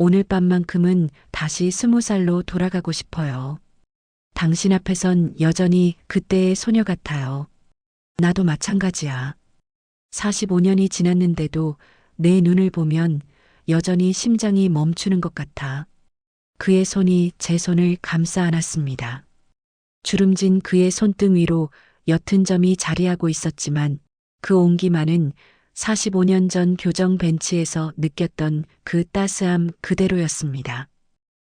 오늘 밤만큼은 다시 20살로 돌아가고 싶어요. 당신 앞에선 여전히 그때의 소녀 같아요. 나도 마찬가지야. 45년이 지났는데도 내 눈을 보면 여전히 심장이 멈추는 것 같아. 그의 손이 제 손을 감싸 안았습니다. 주름진 그의 손등 위로 옅은 점이 자리하고 있었지만 그 온기만은 45년 전 교정 벤치에서 느꼈던 그 따스함 그대로였습니다.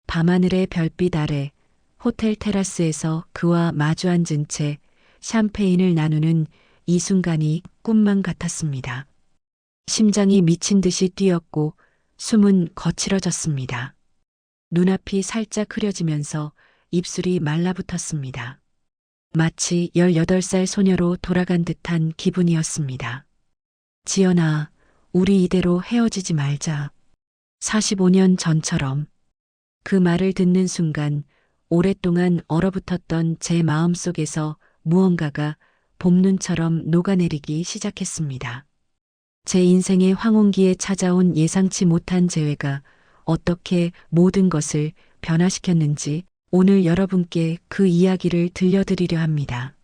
밤하늘의 별빛 아래 호텔 테라스에서 그와 마주 앉은 채 샴페인을 나누는 이 순간이 꿈만 같았습니다. 심장이 미친 듯이 뛰었고 숨은 거칠어졌습니다. 눈앞이 살짝 흐려지면서 입술이 말라붙었습니다. 마치 18살 소녀로 돌아간 듯한 기분이었습니다. 지연아, 우리 이대로 헤어지지 말자. 45년 전처럼. 그 말을 듣는 순간 오랫동안 얼어붙었던 제 마음속에서 무언가가 봄눈처럼 녹아내리기 시작했습니다. 제 인생의 황혼기에 찾아온 예상치 못한 재회가 어떻게 모든 것을 변화시켰는지 오늘 여러분께 그 이야기를 들려드리려 합니다.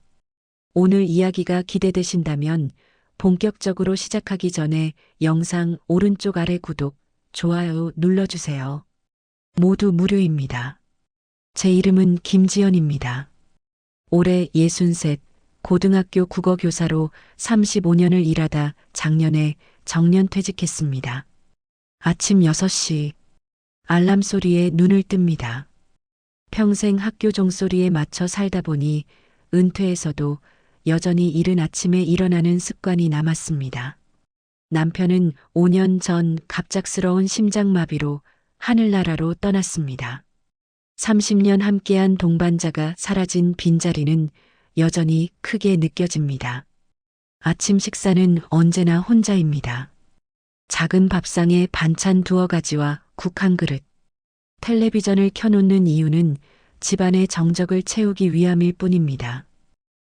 오늘 이야기가 기대되신다면 본격적으로 시작하기 전에 영상 오른쪽 아래 구독, 좋아요 눌러주세요. 모두 무료입니다. 제 이름은 김지연입니다. 올해 63, 고등학교 국어교사로 35년을 일하다 작년에 정년퇴직했습니다. 아침 6시, 알람 소리에 눈을 뜹니다. 평생 학교 종소리에 맞춰 살다 보니 은퇴해서도 여전히 이른 아침에 일어나는 습관이 남았습니다. 남편은 5년 전 갑작스러운 심장마비로 하늘나라로 떠났습니다. 30년 함께한 동반자가 사라진 빈자리는 여전히 크게 느껴집니다. 아침 식사는 언제나 혼자입니다. 작은 밥상에 반찬 2가지와 국 한 그릇. 텔레비전을 켜놓는 이유는 집안의 정적을 채우기 위함일 뿐입니다.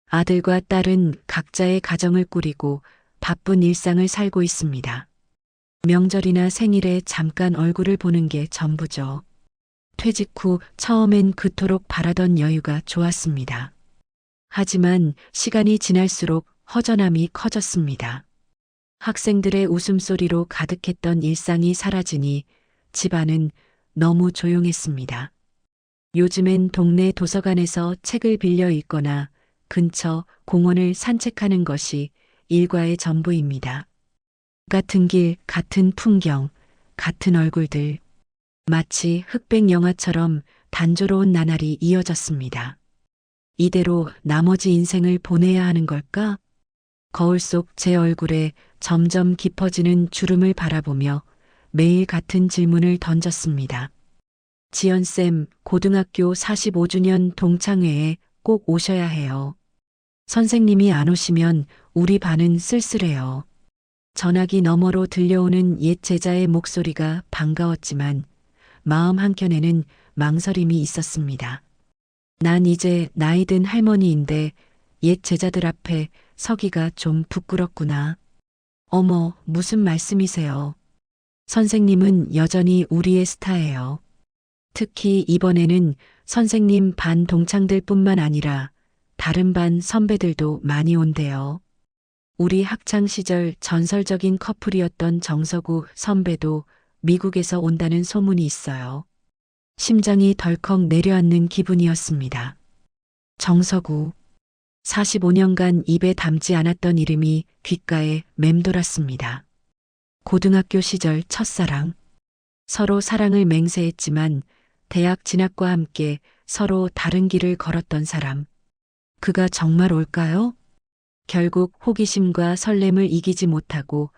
아들과 딸은 각자의 가정을 꾸리고 바쁜 일상을 살고 있습니다. 명절이나 생일에 잠깐 얼굴을 보는 게 전부죠. 퇴직 후 처음엔 그토록 바라던 여유가 좋았습니다. 하지만 시간이 지날수록 허전함이 커졌습니다. 학생들의 웃음소리로 가득했던 일상이 사라지니 집안은 너무 조용했습니다. 요즘엔 동네 도서관에서 책을 빌려 읽거나 근처 공원을 산책하는 것이 일과의 전부입니다. 같은 길, 같은 풍경, 같은 얼굴들. 마치 흑백 영화처럼 단조로운 나날이 이어졌습니다. 이대로 나머지 인생을 보내야 하는 걸까? 거울 속 제 얼굴에 점점 깊어지는 주름을 바라보며 매일 같은 질문을 던졌습니다. 지연쌤, 고등학교 45주년 동창회에 꼭 오셔야 해요. 선생님이 안 오시면 우리 반은 쓸쓸해요. 전화기 너머로 들려오는 옛 제자의 목소리가 반가웠지만 마음 한켠에는 망설임이 있었습니다. 난 이제 나이든 할머니인데 옛 제자들 앞에 서기가 좀 부끄럽구나. 어머, 무슨 말씀이세요? 선생님은 여전히 우리의 스타예요. 특히 이번에는 선생님 반 동창들뿐만 아니라 다른 반 선배들도 많이 온대요. 우리 학창 시절 전설적인 커플이었던 정서구 선배도 미국에서 온다는 소문이 있어요. 심장이 덜컥 내려앉는 기분이었습니다. 정서구. 45년간 입에 담지 않았던 이름이 귓가에 맴돌았습니다. 고등학교 시절 첫사랑. 서로 사랑을 맹세했지만 대학 진학과 함께 서로 다른 길을 걸었던 사람. 그가 정말 올까요? 결국 호기심과 설렘을 이기지 못하고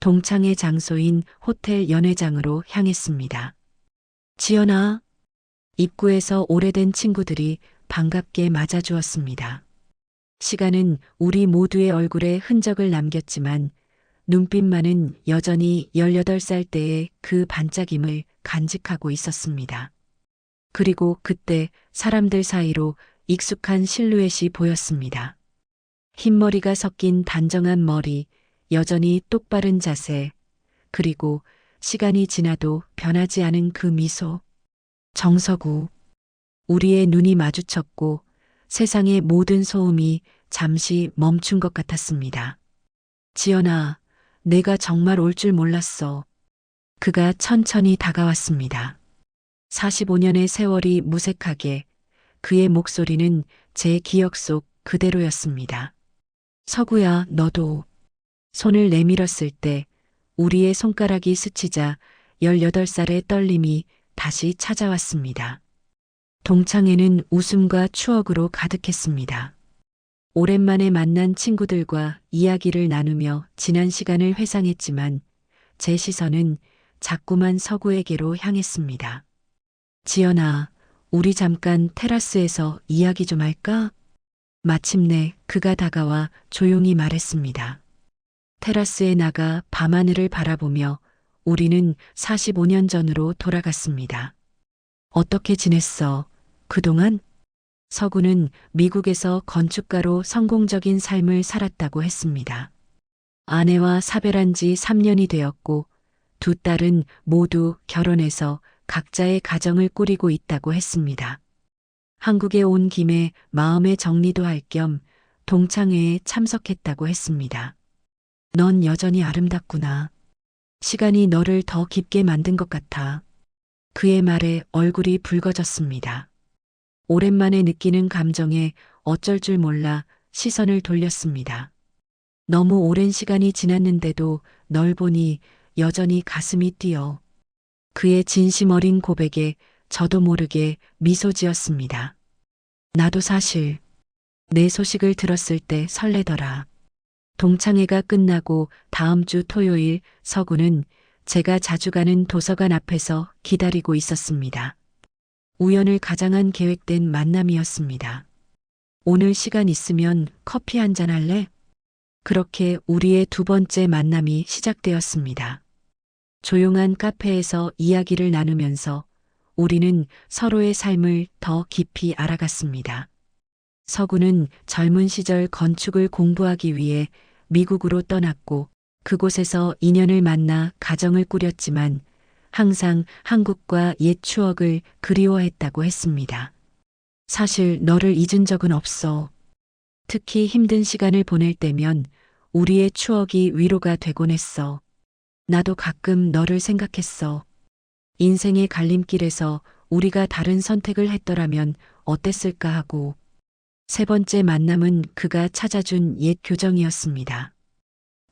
동창회 장소인 호텔 연회장으로 향했습니다. 지연아. 입구에서 오래된 친구들이 반갑게 맞아주었습니다. 시간은 우리 모두의 얼굴에 흔적을 남겼지만 눈빛만은 여전히 18살 때의 그 반짝임을 간직하고 있었습니다. 그리고 그때 사람들 사이로 익숙한 실루엣이 보였습니다. 흰머리가 섞인 단정한 머리, 여전히 똑바른 자세, 그리고 시간이 지나도 변하지 않은 그 미소. 정석우. 우리의 눈이 마주쳤고 세상의 모든 소음이 잠시 멈춘 것 같았습니다. 지연아, 내가 정말 올 줄 몰랐어. 그가 천천히 다가왔습니다. 45년의 세월이 무색하게 그의 목소리는 제 기억 속 그대로였습니다. 서구야, 너도. 손을 내밀었을 때 우리의 손가락이 스치자 18살의 떨림이 다시 찾아왔습니다. 동창회는 웃음과 추억으로 가득했습니다. 오랜만에 만난 친구들과 이야기를 나누며 지난 시간을 회상했지만 제 시선은 자꾸만 서구에게로 향했습니다. 지연아, 우리 잠깐 테라스에서 이야기 좀 할까? 마침내 그가 다가와 조용히 말했습니다. 테라스에 나가 밤하늘을 바라보며 우리는 45년 전으로 돌아갔습니다. 어떻게 지냈어? 그동안? 서구는 미국에서 건축가로 성공적인 삶을 살았다고 했습니다. 아내와 사별한 지 3년이 되었고 두 딸은 모두 결혼해서 각자의 가정을 꾸리고 있다고 했습니다. 한국에 온 김에 마음의 정리도 할 겸 동창회에 참석했다고 했습니다. 넌 여전히 아름답구나. 시간이 너를 더 깊게 만든 것 같아. 그의 말에 얼굴이 붉어졌습니다. 오랜만에 느끼는 감정에 어쩔 줄 몰라 시선을 돌렸습니다. 너무 오랜 시간이 지났는데도 널 보니 여전히 가슴이 뛰어. 그의 진심 어린 고백에 저도 모르게 미소 지었습니다. 나도 사실 내 소식을 들었을 때 설레더라. 동창회가 끝나고 다음 주 토요일 서구는 제가 자주 가는 도서관 앞에서 기다리고 있었습니다. 우연을 가장한 계획된 만남이었습니다. 오늘 시간 있으면 커피 한잔 할래? 그렇게 우리의 두 번째 만남이 시작되었습니다. 조용한 카페에서 이야기를 나누면서 우리는 서로의 삶을 더 깊이 알아갔습니다. 서구는 젊은 시절 건축을 공부하기 위해 미국으로 떠났고 그곳에서 인연을 만나 가정을 꾸렸지만 항상 한국과 옛 추억을 그리워했다고 했습니다. 사실 너를 잊은 적은 없어. 특히 힘든 시간을 보낼 때면 우리의 추억이 위로가 되곤 했어. 나도 가끔 너를 생각했어. 인생의 갈림길에서 우리가 다른 선택을 했더라면 어땠을까 하고. 세 번째 만남은 그가 찾아준 옛 교정이었습니다.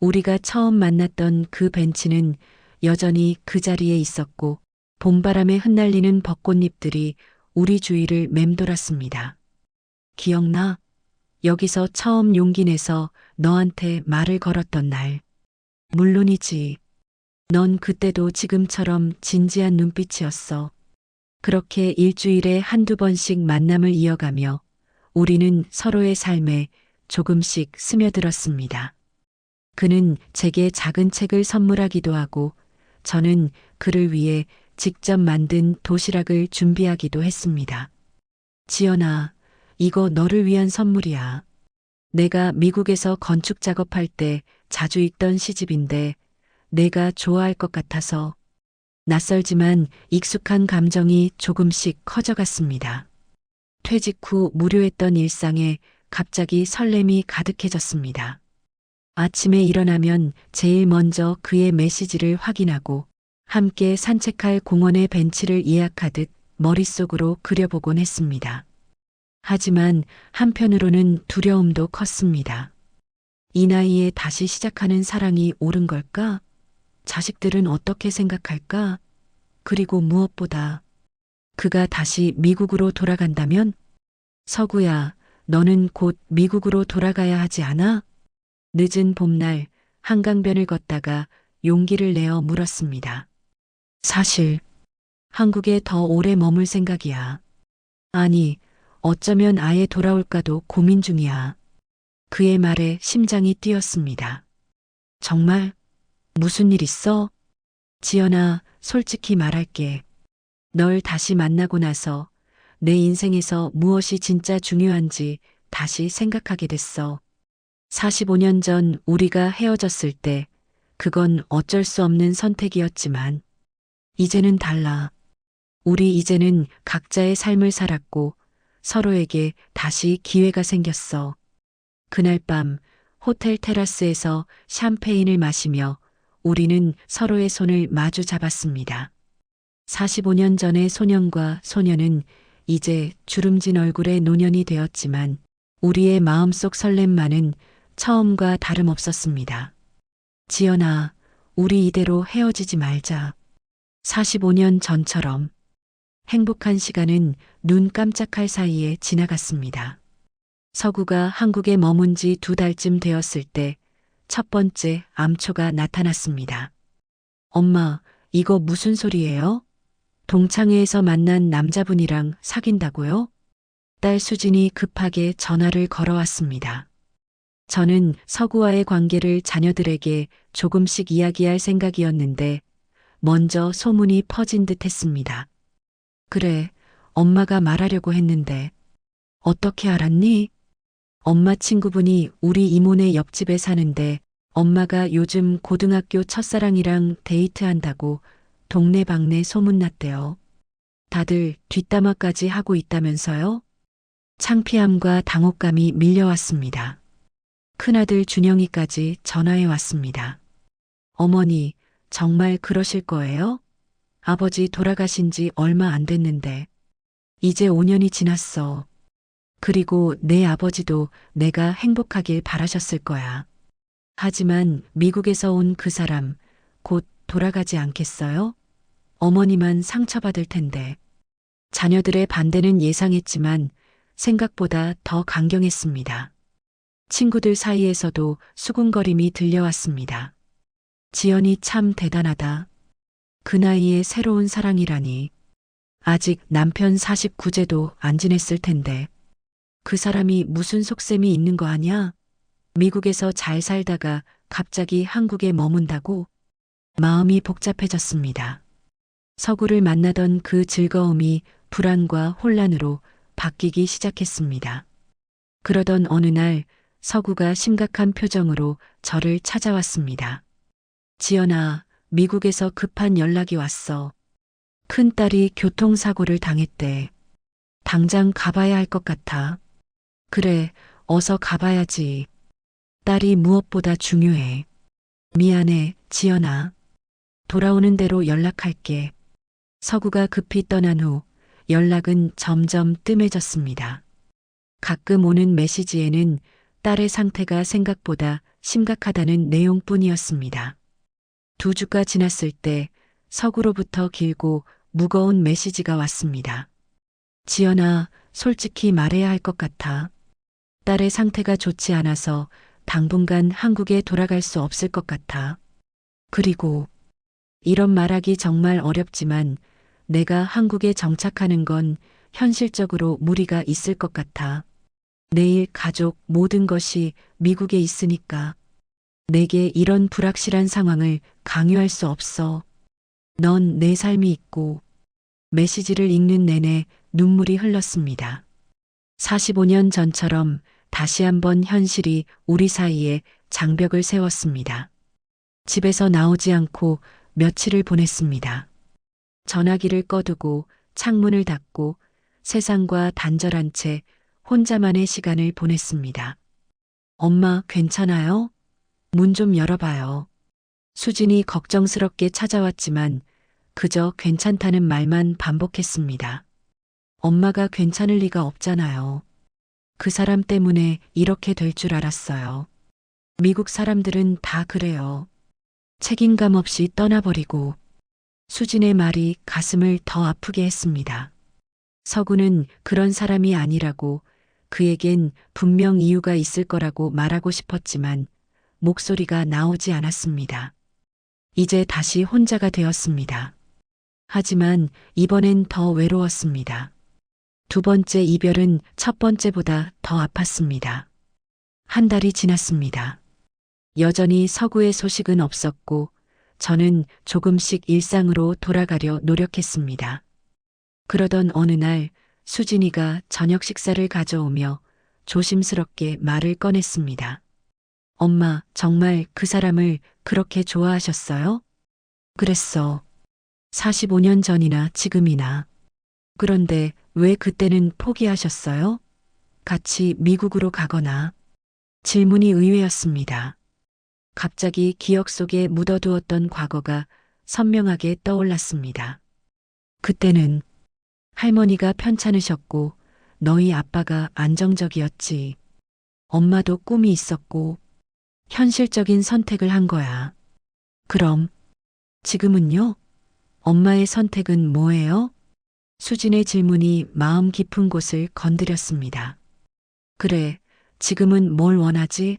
우리가 처음 만났던 그 벤치는 여전히 그 자리에 있었고 봄바람에 흩날리는 벚꽃잎들이 우리 주위를 맴돌았습니다. 기억나? 여기서 처음 용기 내서 너한테 말을 걸었던 날. 물론이지. 넌 그때도 지금처럼 진지한 눈빛이었어. 그렇게 일주일에 한두 번씩 만남을 이어가며 우리는 서로의 삶에 조금씩 스며들었습니다. 그는 제게 작은 책을 선물하기도 하고 저는 그를 위해 직접 만든 도시락을 준비하기도 했습니다. 지연아, 이거 너를 위한 선물이야. 내가 미국에서 건축 작업할 때 자주 읽던 시집인데 내가 좋아할 것 같아서. 낯설지만 익숙한 감정이 조금씩 커져갔습니다. 퇴직 후 무료했던 일상에 갑자기 설렘이 가득해졌습니다. 아침에 일어나면 제일 먼저 그의 메시지를 확인하고 함께 산책할 공원의 벤치를 예약하듯 머릿속으로 그려보곤 했습니다. 하지만 한편으로는 두려움도 컸습니다. 이 나이에 다시 시작하는 사랑이 옳은 걸까? 자식들은 어떻게 생각할까? 그리고 무엇보다 그가 다시 미국으로 돌아간다면? 서구야, 너는 곧 미국으로 돌아가야 하지 않아? 늦은 봄날 한강변을 걷다가 용기를 내어 물었습니다. 사실 한국에 더 오래 머물 생각이야. 아니, 어쩌면 아예 돌아올까도 고민 중이야. 그의 말에 심장이 뛰었습니다. 정말? 무슨 일 있어? 지연아, 솔직히 말할게. 널 다시 만나고 나서 내 인생에서 무엇이 진짜 중요한지 다시 생각하게 됐어. 45년 전 우리가 헤어졌을 때 그건 어쩔 수 없는 선택이었지만 이제는 달라. 우리 이제는 각자의 삶을 살았고 서로에게 다시 기회가 생겼어. 그날 밤 호텔 테라스에서 샴페인을 마시며 우리는 서로의 손을 마주 잡았습니다. 45년 전의 소년과 소녀는 이제 주름진 얼굴의 노년이 되었지만 우리의 마음속 설렘만은 처음과 다름없었습니다. 지연아, 우리 이대로 헤어지지 말자. 45년 전처럼 행복한 시간은 눈 깜짝할 사이에 지나갔습니다. 서구가 한국에 머문 지 2달쯤 되었을 때 첫 번째 암초가 나타났습니다. 엄마, 이거 무슨 소리예요? 동창회에서 만난 남자분이랑 사귄다고요? 딸 수진이 급하게 전화를 걸어왔습니다. 저는 서구와의 관계를 자녀들에게 조금씩 이야기할 생각이었는데 먼저 소문이 퍼진 듯 했습니다. 그래, 엄마가 말하려고 했는데 어떻게 알았니? 엄마 친구분이 우리 이모네 옆집에 사는데 엄마가 요즘 고등학교 첫사랑이랑 데이트한다고 동네방네 소문났대요. 다들 뒷담화까지 하고 있다면서요? 창피함과 당혹감이 밀려왔습니다. 큰아들 준영이까지 전화해 왔습니다. 어머니, 정말 그러실 거예요? 아버지 돌아가신 지 얼마 안 됐는데 이제 5년이 지났어. 그리고 내 아버지도 내가 행복하길 바라셨을 거야. 하지만 미국에서 온 그 사람 곧 돌아가지 않겠어요? 어머니만 상처받을 텐데. 자녀들의 반대는 예상했지만 생각보다 더 강경했습니다. 친구들 사이에서도 수군거림이 들려왔습니다. 지연이 참 대단하다. 그 나이에 새로운 사랑이라니. 아직 남편 49제도 안 지냈을 텐데. 그 사람이 무슨 속셈이 있는 거 아냐? 미국에서 잘 살다가 갑자기 한국에 머문다고? 마음이 복잡해졌습니다. 서구를 만나던 그 즐거움이 불안과 혼란으로 바뀌기 시작했습니다. 그러던 어느 날 서구가 심각한 표정으로 저를 찾아왔습니다. 지연아, 미국에서 급한 연락이 왔어. 큰딸이 교통사고를 당했대. 당장 가봐야 할 것 같아. 그래, 어서 가봐야지. 딸이 무엇보다 중요해. 미안해, 지연아. 돌아오는 대로 연락할게. 서구가 급히 떠난 후 연락은 점점 뜸해졌습니다. 가끔 오는 메시지에는 딸의 상태가 생각보다 심각하다는 내용뿐이었습니다. 2주가 지났을 때 서구로부터 길고 무거운 메시지가 왔습니다. 지연아, 솔직히 말해야 할 것 같아. 딸의 상태가 좋지 않아서 당분간 한국에 돌아갈 수 없을 것 같아. 그리고 이런 말하기 정말 어렵지만 내가 한국에 정착하는 건 현실적으로 무리가 있을 것 같아. 내일 가족 모든 것이 미국에 있으니까 내게 이런 불확실한 상황을 강요할 수 없어. 넌 내 삶이 있고. 메시지를 읽는 내내 눈물이 흘렀습니다. 45년 전처럼 다시 한번 현실이 우리 사이에 장벽을 세웠습니다. 집에서 나오지 않고 며칠을 보냈습니다. 전화기를 꺼두고 창문을 닫고 세상과 단절한 채 혼자만의 시간을 보냈습니다. 엄마, 괜찮아요? 문 좀 열어봐요. 수진이 걱정스럽게 찾아왔지만 그저 괜찮다는 말만 반복했습니다. 엄마가 괜찮을 리가 없잖아요. 그 사람 때문에 이렇게 될 줄 알았어요. 미국 사람들은 다 그래요. 책임감 없이 떠나버리고. 수진의 말이 가슴을 더 아프게 했습니다. 서구는 그런 사람이 아니라고 그에겐 분명 이유가 있을 거라고 말하고 싶었지만 목소리가 나오지 않았습니다. 이제 다시 혼자가 되었습니다. 하지만 이번엔 더 외로웠습니다. 2번째 이별은 첫 번째보다 더 아팠습니다. 1달이 지났습니다. 여전히 서구의 소식은 없었고 저는 조금씩 일상으로 돌아가려 노력했습니다. 그러던 어느 날 수진이가 저녁 식사를 가져오며 조심스럽게 말을 꺼냈습니다. 엄마, 정말 그 사람을 그렇게 좋아하셨어요? 그랬어. 45년 전이나 지금이나. 그런데 왜 그때는 포기하셨어요? 같이 미국으로 가거나. 질문이 의외였습니다. 갑자기 기억 속에 묻어두었던 과거가 선명하게 떠올랐습니다. 그때는 할머니가 편찮으셨고 너희 아빠가 안정적이었지. 엄마도 꿈이 있었고 현실적인 선택을 한 거야. 그럼 지금은요? 엄마의 선택은 뭐예요? 수진의 질문이 마음 깊은 곳을 건드렸습니다. 그래, 지금은 뭘 원하지?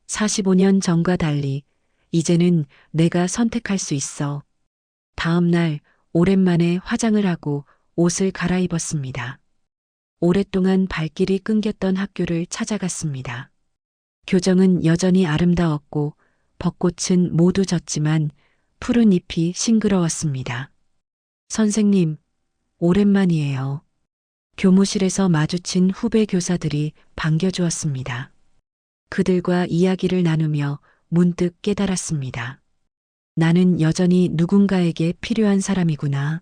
45년 전과 달리 이제는 내가 선택할 수 있어. 다음 날 오랜만에 화장을 하고 옷을 갈아입었습니다. 오랫동안 발길이 끊겼던 학교를 찾아갔습니다. 교정은 여전히 아름다웠고 벚꽃은 모두 졌지만 푸른 잎이 싱그러웠습니다. 선생님, 오랜만이에요. 교무실에서 마주친 후배 교사들이 반겨주었습니다. 그들과 이야기를 나누며 문득 깨달았습니다. 나는 여전히 누군가에게 필요한 사람이구나.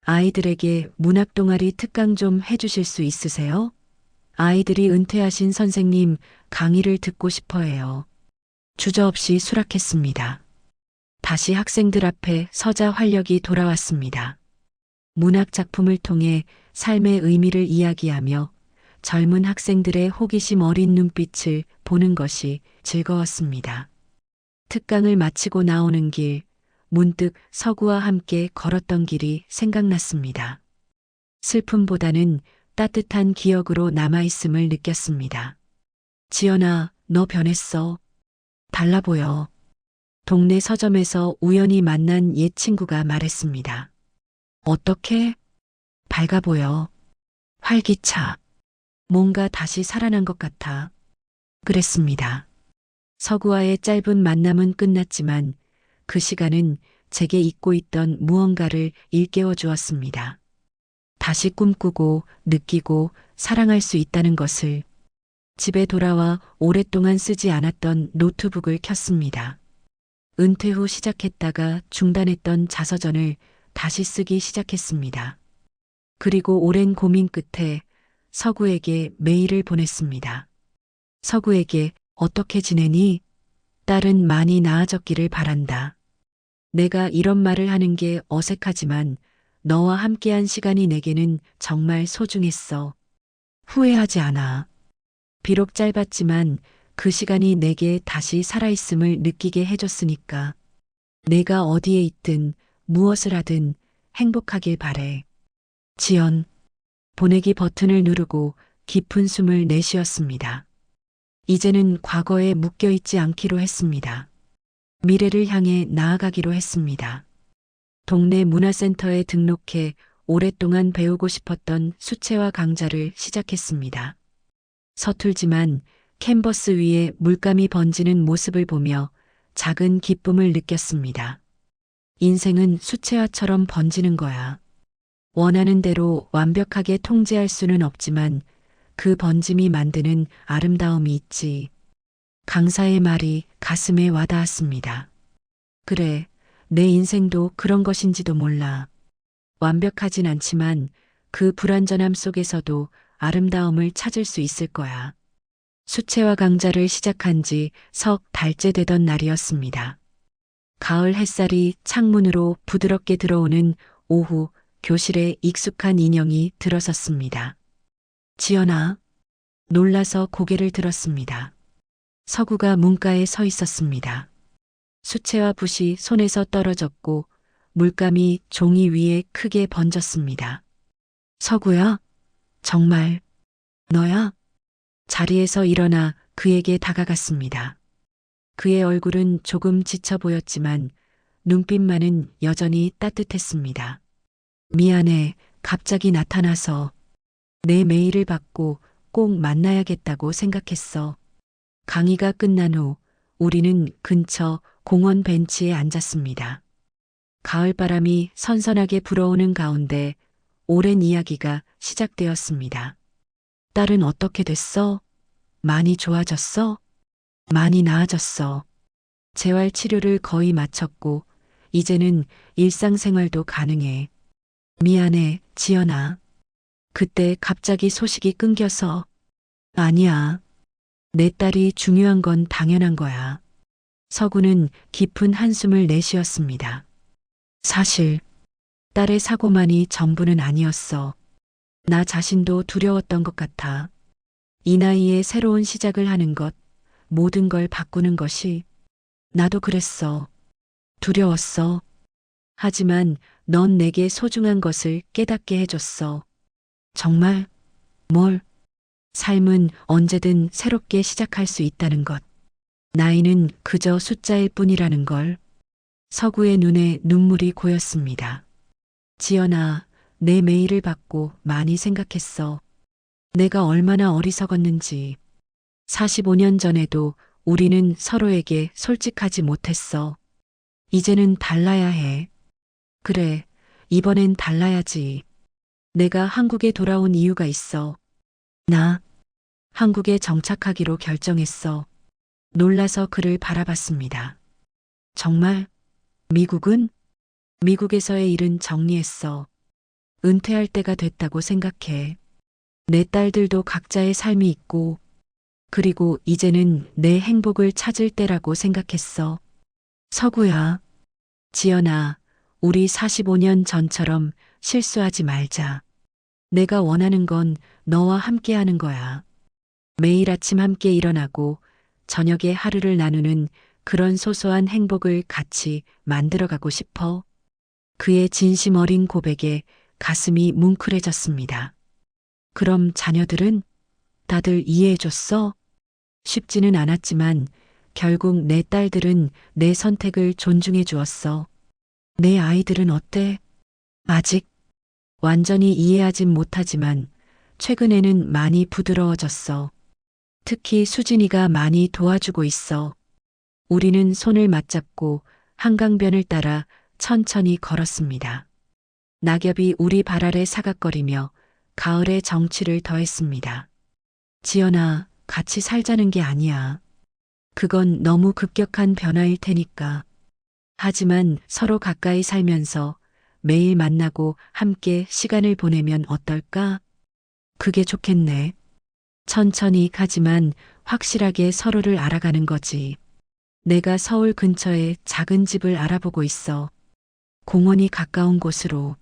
아이들에게 문학 동아리 특강 좀 해주실 수 있으세요? 아이들이 은퇴하신 선생님 강의를 듣고 싶어 해요. 주저없이 수락했습니다. 다시 학생들 앞에 서자 활력이 돌아왔습니다. 문학 작품을 통해 삶의 의미를 이야기하며 젊은 학생들의 호기심 어린 눈빛을 보는 것이 즐거웠습니다. 특강을 마치고 나오는 길, 문득 서구와 함께 걸었던 길이 생각났습니다. 슬픔보다는 따뜻한 기억으로 남아있음을 느꼈습니다. 지연아, 너 변했어. 달라 보여. 동네 서점에서 우연히 만난 옛 친구가 말했습니다. 어떻게? 밝아 보여. 활기차. 뭔가 다시 살아난 것 같아. 그랬습니다. 서구와의 짧은 만남은 끝났지만 그 시간은 제게 잊고 있던 무언가를 일깨워 주었습니다. 다시 꿈꾸고 느끼고 사랑할 수 있다는 것을. 집에 돌아와 오랫동안 쓰지 않았던 노트북을 켰습니다. 은퇴 후 시작했다가 중단했던 자서전을 다시 쓰기 시작했습니다. 그리고 오랜 고민 끝에 서구에게 메일을 보냈습니다. 서구에게 어떻게 지내니? 딸은 많이 나아졌기를 바란다. 내가 이런 말을 하는 게 어색하지만 너와 함께한 시간이 내게는 정말 소중했어. 후회하지 않아. 비록 짧았지만 그 시간이 내게 다시 살아있음을 느끼게 해줬으니까. 내가 어디에 있든 무엇을 하든 행복하길 바래. 지연. 보내기 버튼을 누르고 깊은 숨을 내쉬었습니다. 이제는 과거에 묶여있지 않기로 했습니다. 미래를 향해 나아가기로 했습니다. 동네 문화센터에 등록해 오랫동안 배우고 싶었던 수채화 강좌를 시작했습니다. 서툴지만 캔버스 위에 물감이 번지는 모습을 보며 작은 기쁨을 느꼈습니다. 인생은 수채화처럼 번지는 거야. 원하는 대로 완벽하게 통제할 수는 없지만 그 번짐이 만드는 아름다움이 있지. 강사의 말이 가슴에 와닿았습니다. 그래, 내 인생도 그런 것인지도 몰라. 완벽하진 않지만 그 불완전함 속에서도 아름다움을 찾을 수 있을 거야. 수채화 강좌를 시작한 지 석 달째 되던 날이었습니다. 가을 햇살이 창문으로 부드럽게 들어오는 오후, 교실에 익숙한 인형이 들어섰습니다. 지연아. 놀라서 고개를 들었습니다. 서구가 문가에 서 있었습니다. 수채화 붓이 손에서 떨어졌고 물감이 종이 위에 크게 번졌습니다. 서구야? 정말 너야? 자리에서 일어나 그에게 다가갔습니다. 그의 얼굴은 조금 지쳐 보였지만 눈빛만은 여전히 따뜻했습니다. 미안해, 갑자기 나타나서. 내 메일을 받고 꼭 만나야겠다고 생각했어. 강의가 끝난 후 우리는 근처 공원 벤치에 앉았습니다. 가을바람이 선선하게 불어오는 가운데 오랜 이야기가 시작되었습니다. 딸은 어떻게 됐어? 많이 좋아졌어? 많이 나아졌어. 재활 치료를 거의 마쳤고 이제는 일상생활도 가능해. 미안해, 지연아. 그때 갑자기 소식이 끊겨서. 아니야. 내 딸이 중요한 건 당연한 거야. 서구는 깊은 한숨을 내쉬었습니다. 사실 딸의 사고만이 전부는 아니었어. 나 자신도 두려웠던 것 같아. 이 나이에 새로운 시작을 하는 것, 모든 걸 바꾸는 것이. 나도 그랬어. 두려웠어. 하지만 넌 내게 소중한 것을 깨닫게 해줬어. 정말? 뭘? 삶은 언제든 새롭게 시작할 수 있다는 것. 나이는 그저 숫자일 뿐이라는 걸. 서구의 눈에 눈물이 고였습니다. 지연아, 내 메일을 받고 많이 생각했어. 내가 얼마나 어리석었는지. 45년 전에도 우리는 서로에게 솔직하지 못했어. 이제는 달라야 해. 그래, 이번엔 달라야지. 내가 한국에 돌아온 이유가 있어. 나 한국에 정착하기로 결정했어. 놀라서 그를 바라봤습니다. 정말? 미국은? 미국에서의 일은 정리했어. 은퇴할 때가 됐다고 생각해. 내 딸들도 각자의 삶이 있고, 그리고 이제는 내 행복을 찾을 때라고 생각했어. 서구야. 지연아, 우리 45년 전처럼 실수하지 말자. 내가 원하는 건 너와 함께 하는 거야. 매일 아침 함께 일어나고 저녁에 하루를 나누는 그런 소소한 행복을 같이 만들어가고 싶어. 그의 진심 어린 고백에 가슴이 뭉클해졌습니다. 그럼 자녀들은 다들 이해해줬어? 쉽지는 않았지만 결국 내 딸들은 내 선택을 존중해 주었어. 내 아이들은 어때? 아직 완전히 이해하진 못하지만 최근에는 많이 부드러워졌어. 특히 수진이가 많이 도와주고 있어. 우리는 손을 맞잡고 한강변을 따라 천천히 걸었습니다. 낙엽이 우리 발 아래 사각거리며 가을의 정취를 더했습니다. 지연아, 같이 살자는 게 아니야. 그건 너무 급격한 변화일 테니까. 하지만 서로 가까이 살면서 매일 만나고 함께 시간을 보내면 어떨까? 그게 좋겠네. 천천히 가지만 확실하게 서로를 알아가는 거지. 내가 서울 근처에 작은 집을 알아보고 있어. 공원이 가까운 곳으로.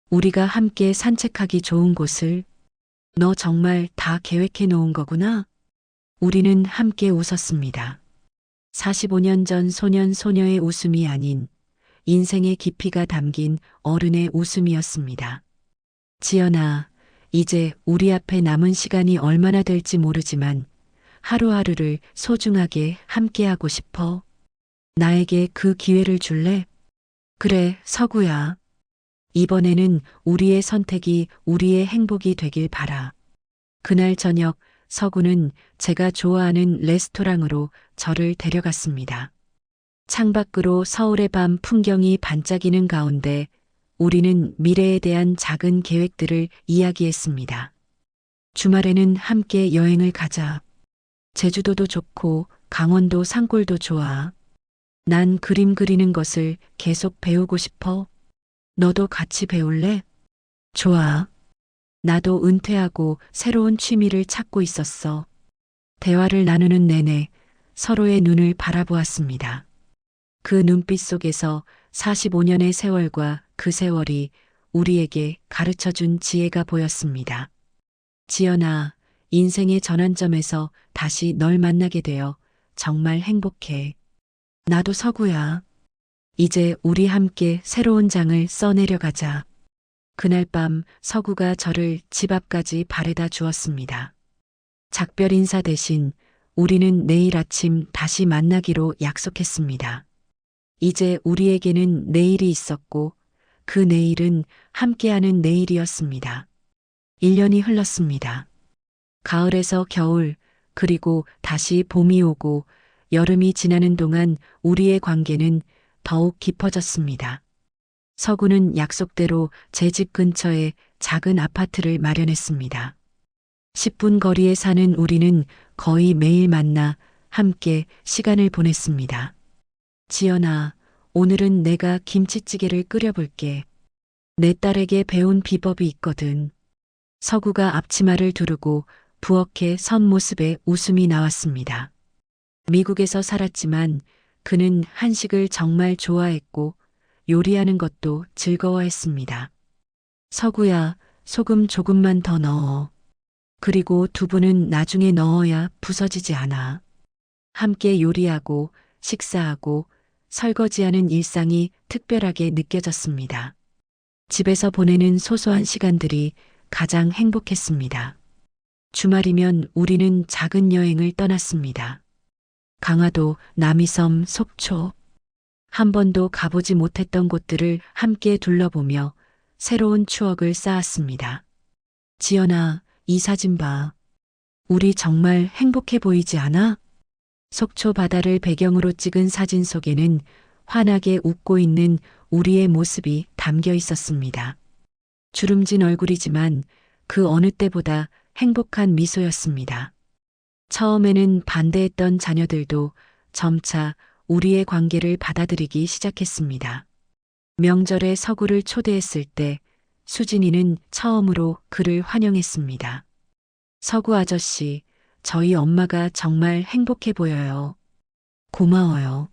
우리가 함께 산책하기 좋은 곳을. 너 정말 다 계획해 놓은 거구나? 우리는 함께 웃었습니다. 45년 전 소년 소녀의 웃음이 아닌 인생의 깊이가 담긴 어른의 웃음이었습니다. 지연아, 이제 우리 앞에 남은 시간이 얼마나 될지 모르지만 하루하루를 소중하게 함께하고 싶어. 나에게 그 기회를 줄래? 그래, 서구야. 이번에는 우리의 선택이 우리의 행복이 되길 바라. 그날 저녁 서구는 제가 좋아하는 레스토랑으로 저를 데려갔습니다. 창밖으로 서울의 밤 풍경이 반짝이는 가운데 우리는 미래에 대한 작은 계획들을 이야기했습니다. 주말에는 함께 여행을 가자. 제주도도 좋고 강원도 산골도 좋아. 난 그림 그리는 것을 계속 배우고 싶어. 너도 같이 배울래? 좋아. 나도 은퇴하고 새로운 취미를 찾고 있었어. 대화를 나누는 내내 서로의 눈을 바라보았습니다. 그 눈빛 속에서 45년의 세월과 그 세월이 우리에게 가르쳐준 지혜가 보였습니다. 지연아, 인생의 전환점에서 다시 널 만나게 되어 정말 행복해. 나도 서구야. 이제 우리 함께 새로운 장을 써내려가자. 그날 밤 서구가 저를 집 앞까지 바래다 주었습니다. 작별 인사 대신 우리는 내일 아침 다시 만나기로 약속했습니다. 이제 우리에게는 내일이 있었고 그 내일은 함께하는 내일이었습니다. 1년이 흘렀습니다. 가을에서 겨울, 그리고 다시 봄이 오고 여름이 지나는 동안 우리의 관계는 더욱 깊어졌습니다. 서구는 약속대로 제 집 근처에 작은 아파트를 마련했습니다. 10분 거리에 사는 우리는 거의 매일 만나 함께 시간을 보냈습니다. 지연아, 오늘은 내가 김치찌개를 끓여볼게. 내 딸에게 배운 비법이 있거든. 서구가 앞치마를 두르고 부엌에 선 모습에 웃음이 나왔습니다. 미국에서 살았지만 그는 한식을 정말 좋아했고 요리하는 것도 즐거워했습니다. 서구야, 소금 조금만 더 넣어. 그리고 두부는 나중에 넣어야 부서지지 않아. 함께 요리하고 식사하고 설거지하는 일상이 특별하게 느껴졌습니다. 집에서 보내는 소소한 시간들이 가장 행복했습니다. 주말이면 우리는 작은 여행을 떠났습니다. 강화도, 남이섬, 속초. 한 번도 가보지 못했던 곳들을 함께 둘러보며 새로운 추억을 쌓았습니다. 지연아, 이 사진 봐. 우리 정말 행복해 보이지 않아? 속초 바다를 배경으로 찍은 사진 속에는 환하게 웃고 있는 우리의 모습이 담겨 있었습니다. 주름진 얼굴이지만 그 어느 때보다 행복한 미소였습니다. 처음에는 반대했던 자녀들도 점차 우리의 관계를 받아들이기 시작했습니다. 명절에 서구를 초대했을 때 수진이는 처음으로 그를 환영했습니다. 서구 아저씨, 저희 엄마가 정말 행복해 보여요. 고마워요.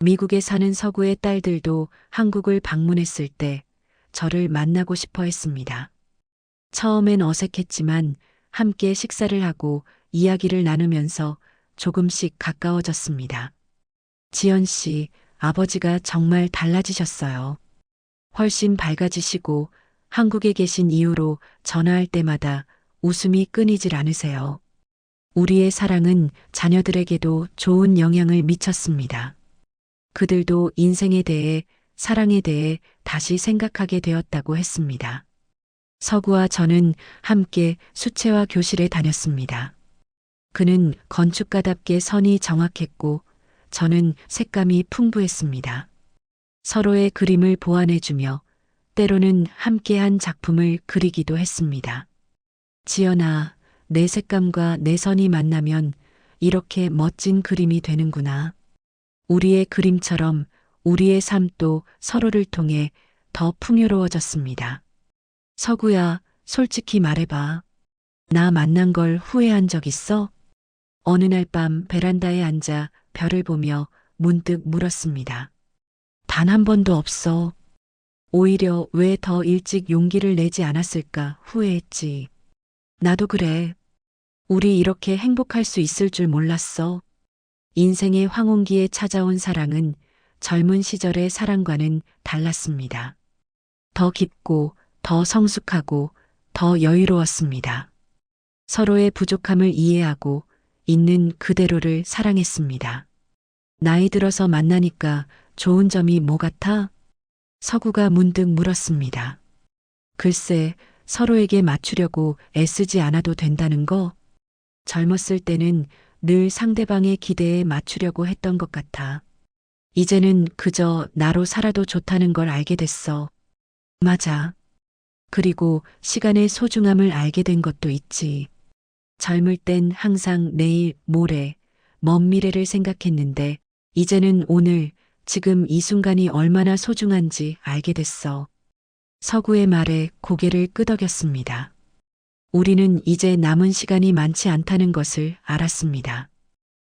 미국에 사는 서구의 딸들도 한국을 방문했을 때 저를 만나고 싶어 했습니다. 처음엔 어색했지만 함께 식사를 하고 이야기를 나누면서 조금씩 가까워졌습니다. 지연 씨, 아버지가 정말 달라지셨어요. 훨씬 밝아지시고 한국에 계신 이후로 전화할 때마다 웃음이 끊이질 않으세요. 우리의 사랑은 자녀들에게도 좋은 영향을 미쳤습니다. 그들도 인생에 대해, 사랑에 대해 다시 생각하게 되었다고 했습니다. 서구와 저는 함께 수채화 교실에 다녔습니다. 그는 건축가답게 선이 정확했고 저는 색감이 풍부했습니다. 서로의 그림을 보완해주며 때로는 함께한 작품을 그리기도 했습니다. 지연아, 내 색감과 내 선이 만나면 이렇게 멋진 그림이 되는구나. 우리의 그림처럼 우리의 삶도 서로를 통해 더 풍요로워졌습니다. 서구야, 솔직히 말해봐. 나 만난 걸 후회한 적 있어? 어느 날 밤 베란다에 앉아 별을 보며 문득 물었습니다. 단 한 번도 없어. 오히려 왜 더 일찍 용기를 내지 않았을까 후회했지. 나도 그래. 우리 이렇게 행복할 수 있을 줄 몰랐어. 인생의 황혼기에 찾아온 사랑은 젊은 시절의 사랑과는 달랐습니다. 더 깊고, 더 성숙하고, 더 여유로웠습니다. 서로의 부족함을 이해하고 있는 그대로를 사랑했습니다. 나이 들어서 만나니까 좋은 점이 뭐 같아? 서구가 문득 물었습니다. 글쎄, 서로에게 맞추려고 애쓰지 않아도 된다는 거? 젊었을 때는 늘 상대방의 기대에 맞추려고 했던 것 같아. 이제는 그저 나로 살아도 좋다는 걸 알게 됐어. 맞아. 그리고 시간의 소중함을 알게 된 것도 있지. 젊을 땐 항상 내일, 모레, 먼 미래를 생각했는데 이제는 오늘, 지금 이 순간이 얼마나 소중한지 알게 됐어. 서구의 말에 고개를 끄덕였습니다. 우리는 이제 남은 시간이 많지 않다는 것을 알았습니다.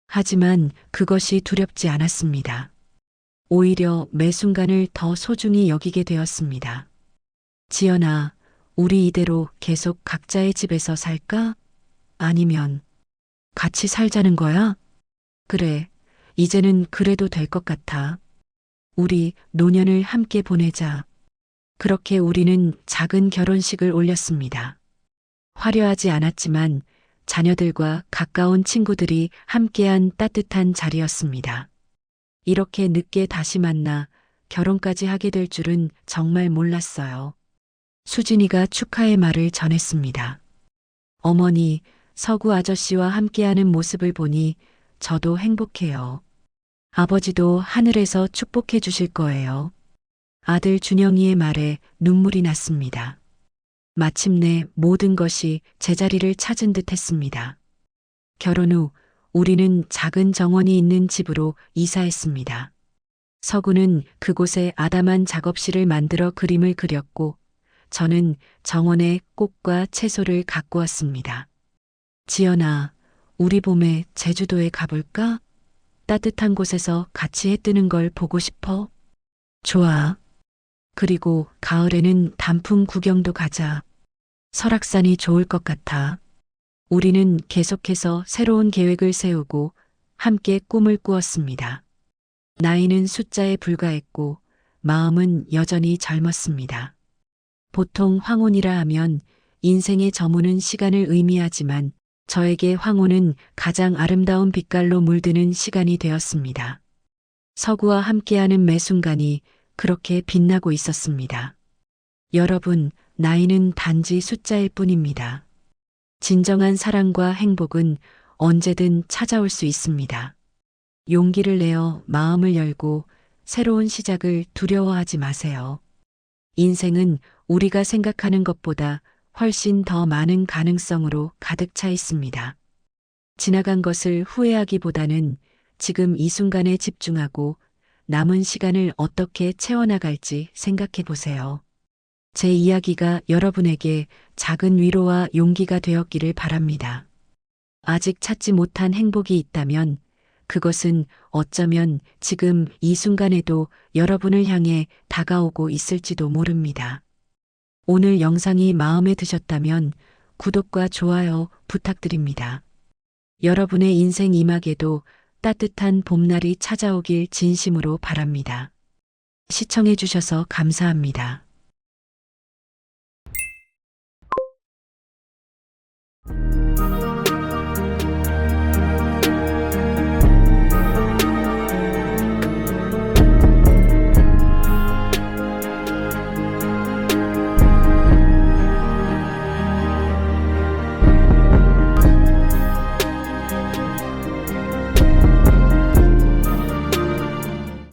하지만 그것이 두렵지 않았습니다. 오히려 매 순간을 더 소중히 여기게 되었습니다. 지연아, 우리 이대로 계속 각자의 집에서 살까? 아니면 같이 살자는 거야? 그래, 이제는 그래도 될 것 같아. 우리 노년을 함께 보내자. 그렇게 우리는 작은 결혼식을 올렸습니다. 화려하지 않았지만 자녀들과 가까운 친구들이 함께한 따뜻한 자리였습니다. 이렇게 늦게 다시 만나 결혼까지 하게 될 줄은 정말 몰랐어요. 수진이가 축하의 말을 전했습니다. 어머니, 서구 아저씨와 함께하는 모습을 보니 저도 행복해요. 아버지도 하늘에서 축복해 주실 거예요. 아들 준영이의 말에 눈물이 났습니다. 마침내 모든 것이 제자리를 찾은 듯 했습니다. 결혼 후 우리는 작은 정원이 있는 집으로 이사했습니다. 서구는 그곳에 아담한 작업실을 만들어 그림을 그렸고 저는 정원에 꽃과 채소를 갖고 왔습니다. 지연아, 우리 봄에 제주도에 가볼까? 따뜻한 곳에서 같이 해 뜨는 걸 보고 싶어? 좋아. 그리고 가을에는 단풍 구경도 가자. 설악산이 좋을 것 같아. 우리는 계속해서 새로운 계획을 세우고 함께 꿈을 꾸었습니다. 나이는 숫자에 불과했고 마음은 여전히 젊었습니다. 보통 황혼이라 하면 인생의 저무는 시간을 의미하지만 저에게 황혼은 가장 아름다운 빛깔로 물드는 시간이 되었습니다. 서구와 함께하는 매 순간이 그렇게 빛나고 있었습니다. 여러분, 나이는 단지 숫자일 뿐입니다. 진정한 사랑과 행복은 언제든 찾아올 수 있습니다. 용기를 내어 마음을 열고 새로운 시작을 두려워하지 마세요. 인생은 우리가 생각하는 것보다 훨씬 더 많은 가능성으로 가득 차 있습니다. 지나간 것을 후회하기보다는 지금 이 순간에 집중하고 남은 시간을 어떻게 채워나갈지 생각해 보세요. 제 이야기가 여러분에게 작은 위로와 용기가 되었기를 바랍니다. 아직 찾지 못한 행복이 있다면 그것은 어쩌면 지금 이 순간에도 여러분을 향해 다가오고 있을지도 모릅니다. 오늘 영상이 마음에 드셨다면 구독과 좋아요 부탁드립니다. 여러분의 인생 이막에도 따뜻한 봄날이 찾아오길 진심으로 바랍니다. 시청해 주셔서 감사합니다.